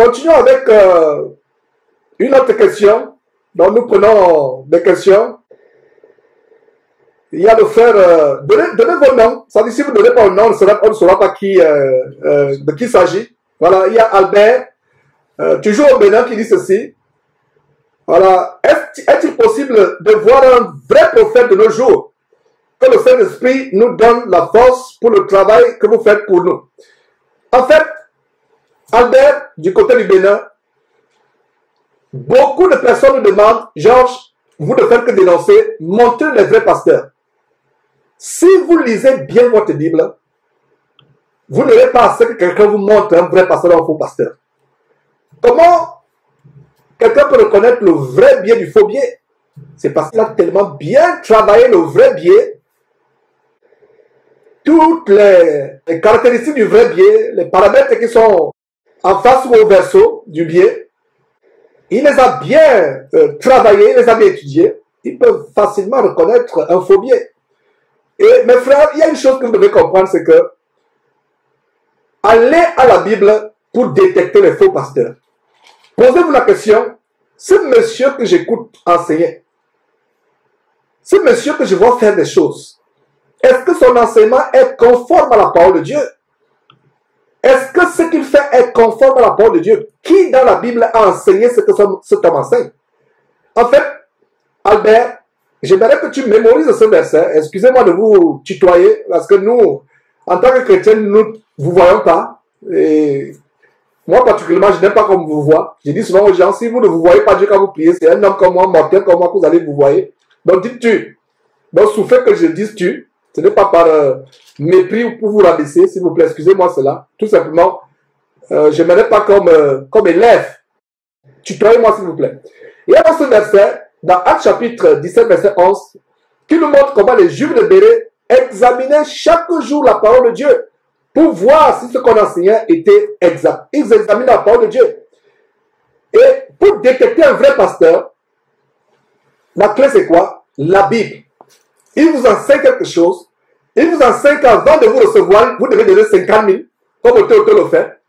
Continuons avec une autre question. Donc nous prenons des questions. Il y a le frère, donnez vos noms. Ça dit, si vous ne donnez pas le nom, on ne saura pas de qui il s'agit. Voilà, il y a Albert, toujours au Bénin, qui dit ceci. Voilà, est-il possible de voir un vrai prophète de nos jours? Que le Saint-Esprit nous donne la force pour le travail que vous faites pour nous. En fait, Albert, du côté du Bénin, beaucoup de personnes nous demandent, Georges, vous ne faites que dénoncer, montrez les vrais pasteurs. Si vous lisez bien votre Bible, vous n'aurez pas assez que quelqu'un vous montre un vrai pasteur ou un faux pasteur. Comment quelqu'un peut reconnaître le vrai biais du faux biais? C'est parce qu'il a tellement bien travaillé le vrai biais. Toutes les caractéristiques du vrai biais, les paramètres qui sont en face ou au verso du biais, il les a bien travaillés, il les a bien étudiés. Ils peuvent facilement reconnaître un faux biais. Et mes frères, il y a une chose que vous devez comprendre, c'est que allez à la Bible pour détecter les faux pasteurs. Posez-vous la question, ce monsieur que j'écoute enseigner, ce monsieur que je vois faire des choses, est-ce que son enseignement est conforme à la parole de Dieu? Est-ce que ce qu'il fait est conforme à la parole de Dieu? Qui dans la Bible a enseigné ce que cet homme enseigne? En fait, Albert, j'aimerais que tu mémorises ce verset. Excusez-moi de vous tutoyer, parce que nous, en tant que chrétiens, nous ne vous voyons pas. Et moi, particulièrement, je n'aime pas qu'on vous voit. Je dis souvent aux gens, si vous ne vous voyez pas Dieu quand vous priez, c'est un homme comme moi, mortel comme moi, que vous allez vous voir. Donc dites tu. Donc souffrez que je dise tu. Ce n'est pas par mépris ou pour vous rabaisser, s'il vous plaît. Excusez-moi cela. Tout simplement, je ne m'aime pas comme élève. Tutoyez-moi, s'il vous plaît. Il y a dans ce verset, dans Actes chapitre 17, verset 11, qui nous montre comment les Juifs de Béret examinaient chaque jour la parole de Dieu pour voir si ce qu'on enseignait était exact. Ils examinaient la parole de Dieu. Et pour détecter un vrai pasteur, la clé c'est quoi? La Bible. Il vous enseigne quelque chose. Il vous enseigne qu'avant de vous recevoir, vous devez donner 50 000, comme Théophile le fait.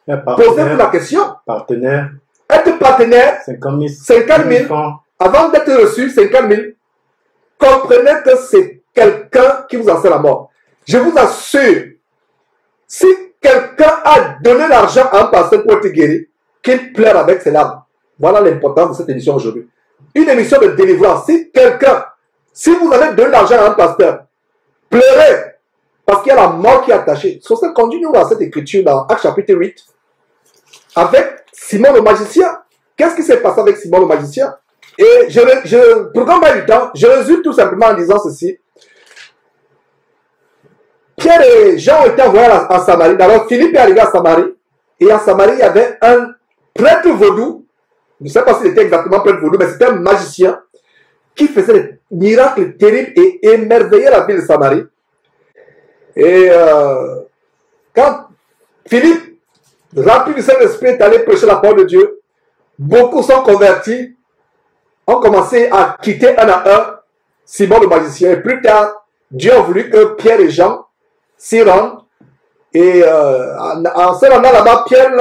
Posez-vous la question. Partenaire. Être partenaire, 50 000 francs. Avant d'être reçu, 50 000. Comprenez que c'est quelqu'un qui vous enseigne la mort. Je vous assure, si quelqu'un a donné l'argent à un pasteur pour être guéri, qu'il pleure avec ses larmes. Voilà l'importance de cette émission aujourd'hui. Une émission de délivrance. Si vous avez donné l'argent à un pasteur, pleurez, parce qu'il y a la mort qui est attachée. Sur ce, continuons à cette écriture dans Actes chapitre 8, avec Simon le magicien. Qu'est-ce qui s'est passé avec Simon le magicien? Et pour qu'on ait du temps, je résume tout simplement en disant ceci. Pierre et Jean ont été envoyés en Samarie. D'abord, Philippe est arrivé à Samarie. Et en Samarie, il y avait un prêtre vaudou. Je ne sais pas s'il était exactement prêtre vaudou, mais c'était un magicien qui faisait des miracles terribles et émerveillait la ville de Samarie. Et quand Philippe, rempli du Saint-Esprit, est allé prêcher la parole de Dieu, beaucoup sont convertis, ont commencé à quitter un à un Simon le magicien. Et plus tard, Dieu a voulu que Pierre et Jean s'y rendent. Et en se rendant là-bas, Pierre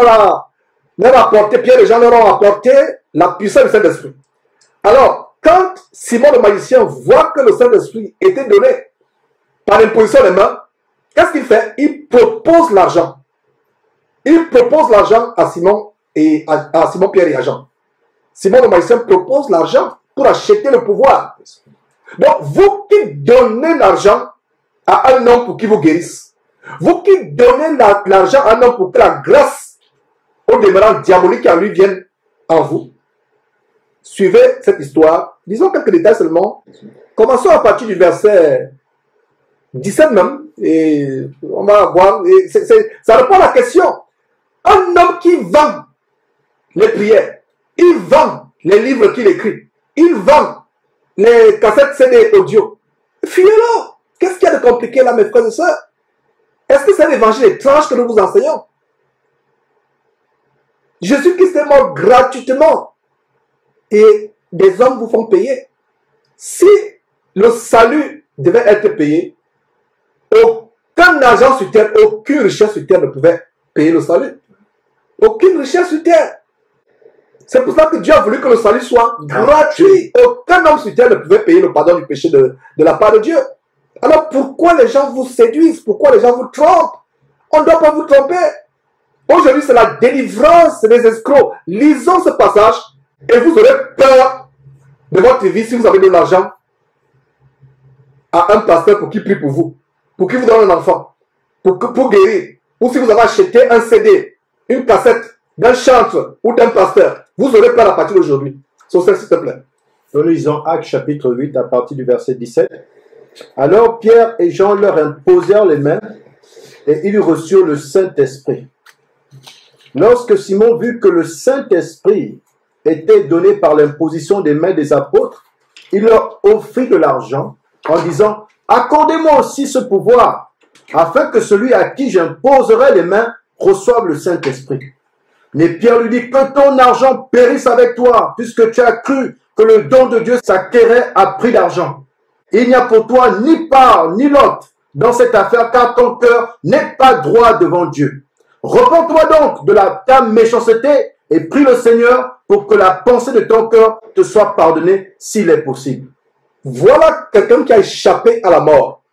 et Jean leur ont apporté la puissance du Saint-Esprit. Alors, quand Simon le magicien voit que le Saint-Esprit était donné par l'imposition des mains, qu'est-ce qu'il fait? Il propose l'argent. Il propose l'argent à Simon, Pierre et à Jean. Simon le magicien propose l'argent pour acheter le pouvoir. Donc, vous qui donnez l'argent à un homme pour qu'il vous guérisse, vous qui donnez l'argent à un homme pour que la grâce au demeurant diabolique en lui vienne en vous, suivez cette histoire. Disons quelques détails seulement. Commençons à partir du verset 17 même, et on va voir. Ça répond à la question. Un homme qui vend les prières, il vend les livres qu'il écrit, il vend les cassettes CD audio. Fuyez-le. Qu'est-ce qu'il y a de compliqué là, mes frères et sœurs? Est-ce que c'est l'évangile étrange que nous vous enseignons? Jésus-Christ est mort gratuitement et des hommes vous font payer. Si le salut devait être payé, aucun argent sur terre, aucune richesse sur terre ne pouvait payer le salut. Aucune richesse sur terre. C'est pour ça que Dieu a voulu que le salut soit gratuit. Aucun homme sur terre ne pouvait payer le pardon du péché de la part de Dieu. Alors pourquoi les gens vous séduisent? Pourquoi les gens vous trompent? On ne doit pas vous tromper. Aujourd'hui, c'est la délivrance des escrocs. Lisons ce passage et vous aurez peur de votre vie si vous avez de l'argent à un pasteur pour qu'il prie pour vous, pour qu'il vous donne un enfant, pour guérir. Ou si vous avez acheté un CD, une cassette d'un chantre ou d'un pasteur, vous aurez peur à partir d'aujourd'hui. Sur ça, s'il te plaît. Nous lisons Actes chapitre 8 à partir du verset 17. Alors Pierre et Jean leur imposèrent les mains et ils reçurent le Saint-Esprit. Lorsque Simon vit que le Saint-Esprit était donné par l'imposition des mains des apôtres, il leur offrit de l'argent en disant « Accordez-moi aussi ce pouvoir, afin que celui à qui j'imposerai les mains reçoive le Saint-Esprit. » Mais Pierre lui dit « Que ton argent périsse avec toi, puisque tu as cru que le don de Dieu s'acquérait à prix d'argent. Il n'y a pour toi ni part ni lot dans cette affaire, car ton cœur n'est pas droit devant Dieu. Repends-toi donc de ta méchanceté et prie le Seigneur pour que la pensée de ton cœur te soit pardonnée s'il est possible. » Voilà quelqu'un qui a échappé à la mort.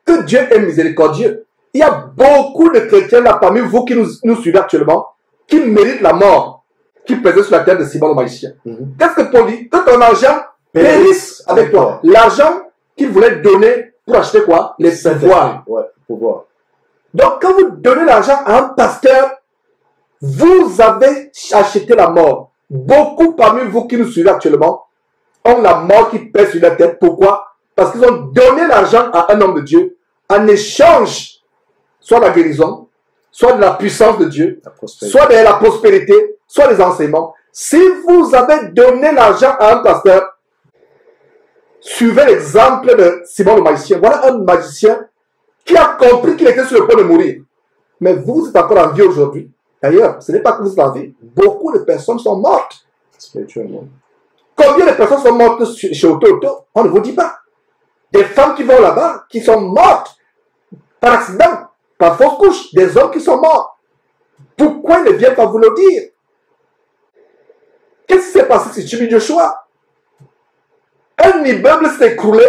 Que Dieu est miséricordieux. Il y a beaucoup de chrétiens là parmi vous qui nous suivez actuellement, qui méritent la mort, qui pèsent sur la terre de Simon le magicien. Qu'est-ce que Paul dit? Que ton argent périsse avec toi. L'argent qu'il voulait donner pour acheter quoi? Les pouvoirs. Ouais, pouvoir. Donc quand vous donnez l'argent à un pasteur, vous avez acheté la mort. Beaucoup parmi vous qui nous suivez actuellement ont la mort qui pèse sur la tête. Pourquoi? Parce qu'ils ont donné l'argent à un homme de Dieu en échange soit de la guérison, soit de la puissance de Dieu, soit de la prospérité, soit des enseignements. Si vous avez donné l'argent à un pasteur, suivez l'exemple de Simon le magicien. Voilà un magicien qui a compris qu'il était sur le point de mourir. Mais vous êtes encore en vie aujourd'hui. D'ailleurs, ce n'est pas que vous êtes en vie. Beaucoup de personnes sont mortes. Spirituellement. Combien de personnes sont mortes chez Auto? On ne vous dit pas. Des femmes qui vont là-bas, qui sont mortes par accident, par fausse couche. Des hommes qui sont morts. Pourquoi ils ne viennent pas vous le dire? Qu'est-ce qui s'est passé si tu dis Joshua? Un immeuble s'est écroulé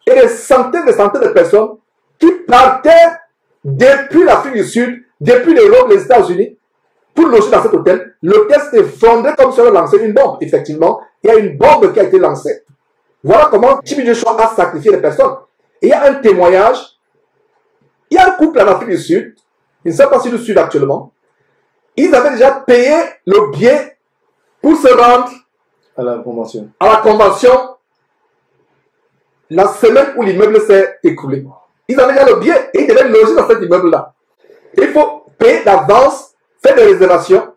et des centaines de personnes qui partaient depuis l'Afrique du Sud, depuis l'Europe, les États-Unis, pour loger dans cet hôtel. L'hôtel s'est effondré comme si on avait lancé une bombe. Effectivement, il y a une bombe qui a été lancée. Voilà comment Tchibi Joshua a sacrifié les personnes. Et il y a un témoignage. Il y a un couple en Afrique du Sud, je ne sais pas si le Sud actuellement, ils avaient déjà payé le billet pour se rendre à la convention. La semaine où l'immeuble s'est écroulé. Ils avaient déjà le billet et ils devaient loger dans cet immeuble-là. Il faut payer d'avance, faire des réservations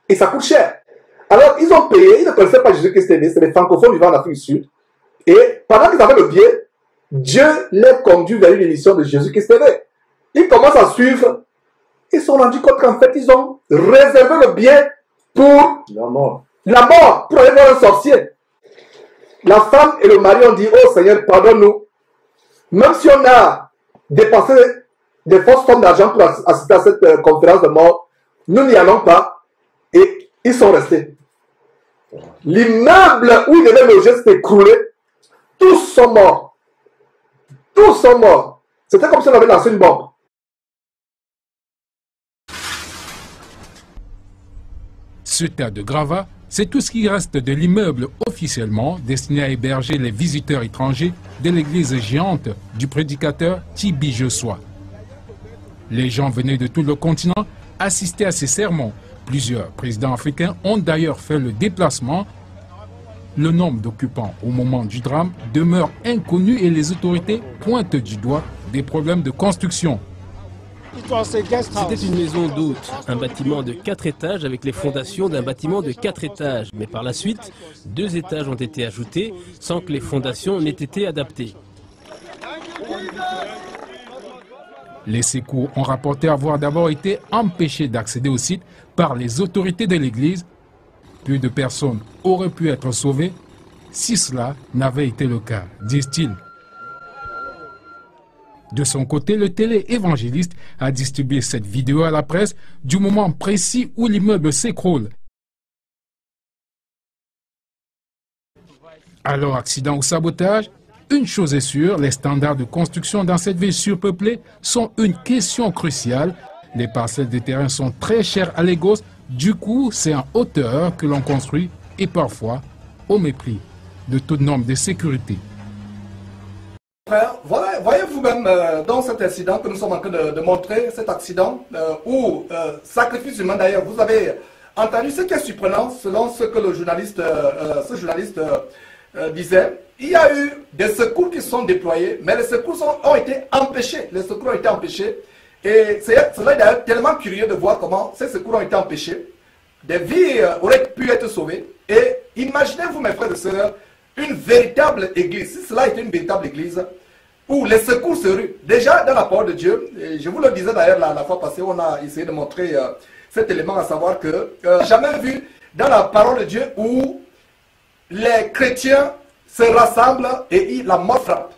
et ça coûte cher. Alors ils ont payé, ils ne connaissaient pas Jésus-Christ TV, c'est des francophones vivant en Afrique du Sud. Et pendant qu'ils avaient le billet, Dieu les conduit vers une émission de Jésus-Christ TV. Ils commencent à suivre. Ils se sont rendus compte qu'en fait, ils ont réservé le billet pour la mort, pour aller voir un sorcier. La femme et le mari ont dit, oh Seigneur, pardonne-nous. Même si on a dépensé des fausses sommes d'argent pour assister à cette conférence de mort, nous n'y allons pas. Et ils sont restés. L'immeuble où ils devaient loger s'est écroulé. Tous sont morts. Tous sont morts. C'était comme si on avait lancé une bombe. Ce tas de gravats, c'est tout ce qui reste de l'immeuble officiellement destiné à héberger les visiteurs étrangers de l'église géante du prédicateur Tchibi Joshua. Les gens venaient de tout le continent assister à ces sermons. Plusieurs présidents africains ont d'ailleurs fait le déplacement. Le nombre d'occupants au moment du drame demeure inconnu et les autorités pointent du doigt des problèmes de construction. C'était une maison d'hôtes, un bâtiment de 4 étages avec les fondations d'un bâtiment de 4 étages. Mais par la suite, 2 étages ont été ajoutés sans que les fondations n'aient été adaptées. Les secours ont rapporté avoir d'abord été empêchés d'accéder au site par les autorités de l'église. Peu de personnes auraient pu être sauvées si cela n'avait été le cas, disent-ils. De son côté, le télé-évangéliste a distribué cette vidéo à la presse du moment précis où l'immeuble s'écroule. Alors, accident ou sabotage? Une chose est sûre, les standards de construction dans cette ville surpeuplée sont une question cruciale. Les parcelles de terrain sont très chères à Lagos, du coup, c'est en hauteur que l'on construit et parfois au mépris de toute norme de sécurité. Frère, voyez vous-même dans cet incident que nous sommes en train de montrer, cet accident où sacrifice humain d'ailleurs, vous avez entendu ce qui est surprenant selon ce que le journaliste, disait. Il y a eu des secours qui sont déployés, mais les secours ont été empêchés. Les secours ont été empêchés. Et cela est d'ailleurs tellement curieux de voir comment ces secours ont été empêchés. Des vies auraient pu être sauvées. Et imaginez-vous, mes frères et sœurs, une véritable église, si cela était une véritable église, où les secours se ruent. Déjà, dans la parole de Dieu, et je vous le disais d'ailleurs la fois passée, on a essayé de montrer cet élément, à savoir que jamais vu dans la parole de Dieu où les chrétiens se rassemblent et la mort frappe.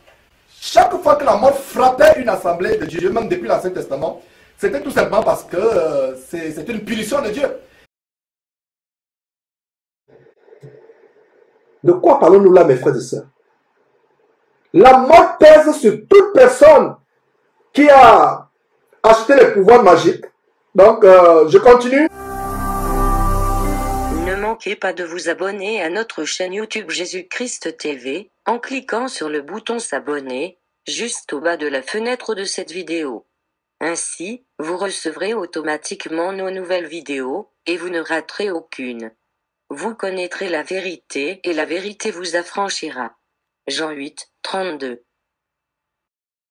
Chaque fois que la mort frappait une assemblée de Dieu, même depuis l'Ancien Testament, c'était tout simplement parce que c'est une punition de Dieu. De quoi parlons-nous là, mes frères et sœurs? La mort pèse sur toute personne qui a acheté les pouvoirs magiques. Donc, je continue. Ne manquez pas de vous abonner à notre chaîne YouTube Jésus-Christ TV, en cliquant sur le bouton s'abonner, juste au bas de la fenêtre de cette vidéo. Ainsi, vous recevrez automatiquement nos nouvelles vidéos, et vous ne raterez aucune. Vous connaîtrez la vérité et la vérité vous affranchira. Jean 8, 32.